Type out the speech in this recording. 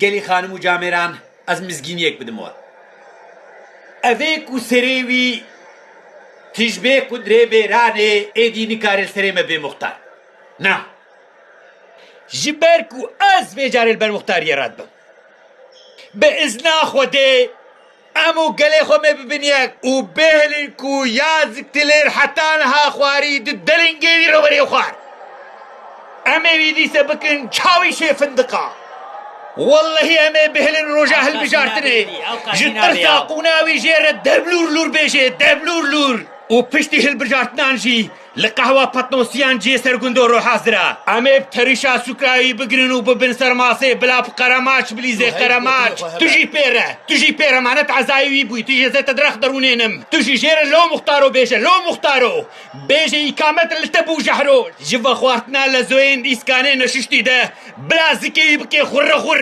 گەلی خانم و جامێران ئەس مزگینیەک بدمەوە ئەڤێک و سەرێوی تیژبێک و درێبێرانێ ئێدی نکارێ سەرێمە بێ موختار نا ji ber ku ez vê carê li ber muxtariyê rat bim bi izna Xwedê em û gelê xwe me bibîniyek û bêhlin ku yazik tilêr heta niha xwarî di delingê wî roberê xwar em ê wî dîse bikin çawî şê findiqa والله ئەمێ بهێلن ڕۆژە هەلبژارتنێ ji tirsa qûna wî jê re deblûr lûr bêjê deblûr lûr û piştî hilbijartinan jî li qehwa patnosiyan cê sergundo ro hazira em ê terîşa sûkrayî bigirin û bibin ser masê bila qeremaç bilîzê qeremaç tu jî pêre tu jî pêre manet ezayî wî bûyî tu jê zête dirext derûnênim tu jî jê re lo muxtaro bêje lo muxtaro bêje îkamet li te bû jehro ji ve xwartina lezoyên îskanê neşiştî de bila zikê wî bikê xurre xur